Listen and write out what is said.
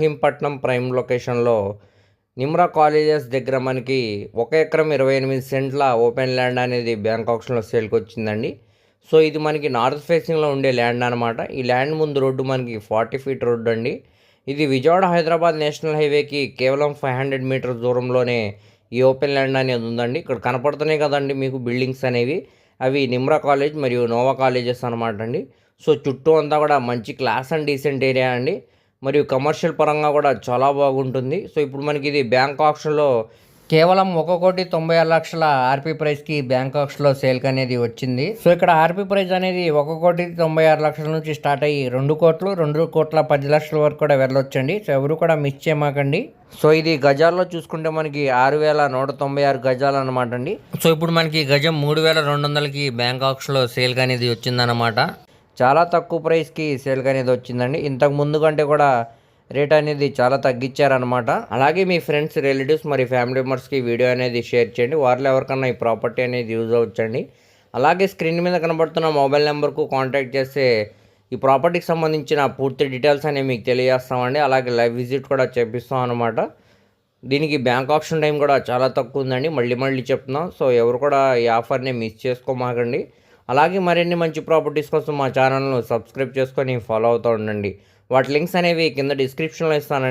Ibrahimpatnam prime లొకేషన్లో Nimra colleges దగ్గర మనకి 1 ఎకరం 28 సెంట్ల ఓపెన్ ల్యాండ్ అనేది బ్యాంక్ ఆప్షన్లో సేల్కి వచ్చిందండి. సో ఇది మనకి నార్త్ ఫేసింగ్లో ఉండే ల్యాండ్ అనమాట. ఈ ల్యాండ్ ముందు రోడ్డు మనకి 40 ఫీట్ రోడ్డు అండి. ఇది విజయవాడ హైదరాబాద్ నేషనల్ హైవేకి కేవలం 500 మీటర్స్ దూరంలోనే ఈ ఓపెన్ ల్యాండ్ అనేది ఉందండి. ఇక్కడ కనపడుతున్నాయి కదండి మీకు బిల్డింగ్స్ అనేవి, అవి నిమ్రా కాలేజ్ మరియు నోవా కాలేజెస్ అనమాట అండి. సో చుట్టూ అంతా కూడా మంచి క్లాస్ అండ్ డీసెంట్ ఏరియా అండి, మరియు కమర్షియల్ పరంగా కూడా చాలా బాగుంటుంది. సో ఇప్పుడు మనకి ఇది బ్యాంక్ ఆప్షన్లో కేవలం 1,96,00,000 ఆర్పీ ప్రైస్కి బ్యాంక్ ఆప్షన్లో సేల్కి అనేది వచ్చింది. సో ఇక్కడ ఆర్పీ ప్రైస్ అనేది 1,96,00,000 నుంచి స్టార్ట్ అయ్యి 2,10,00,000 వరకు కూడా వెళ్ళొచ్చండి. సో ఎవరు కూడా మిస్ చేయమాకండి. సో ఇది గజాల్లో చూసుకుంటే మనకి 6,196 గజాలు అనమాట అండి. సో ఇప్పుడు మనకి గజం 3,200కి బ్యాంక్ ఆప్షన్లో సేల్కి అనేది వచ్చిందనమాట. చాలా తక్కువ ప్రైస్కి సేల్కి అనేది వచ్చిందండి. ఇంతకు ముందు కంటే కూడా రేట్ అనేది చాలా తగ్గించారనమాట. అలాగే మీ ఫ్రెండ్స్, రిలేటివ్స్ మరి ఫ్యామిలీ మెంబర్స్కి వీడియో అనేది షేర్ చేయండి. వారిలో ఎవరికన్నా ఈ ప్రాపర్టీ అనేది యూజ్ అవ్వచ్చండి. అలాగే స్క్రీన్ మీద కనబడుతున్న మొబైల్ నెంబర్కు కాంటాక్ట్ చేస్తే ఈ ప్రాపర్టీకి సంబంధించిన పూర్తి డీటెయిల్స్ అనేవి మీకు తెలియజేస్తామండి. అలాగే లైవ్ విజిట్ కూడా చేపిస్తాం అనమాట. దీనికి బ్యాంక్ ఆప్షన్ టైం కూడా చాలా తక్కువ ఉందండి, మళ్ళీ చెప్తున్నాం. సో ఎవరు కూడా ఈ ఆఫర్ని మిస్ చేసుకోమాకండి. అలాగే మరిన్ని మంచి ప్రాపర్టీస్ కోసం మా ఛానల్ను సబ్స్క్రైబ్ చేసుకొని ఫాలో అవుతూ ఉండండి. వాటి లింక్స్ అనేవి కింద డిస్క్రిప్షన్లో ఇస్తానండి.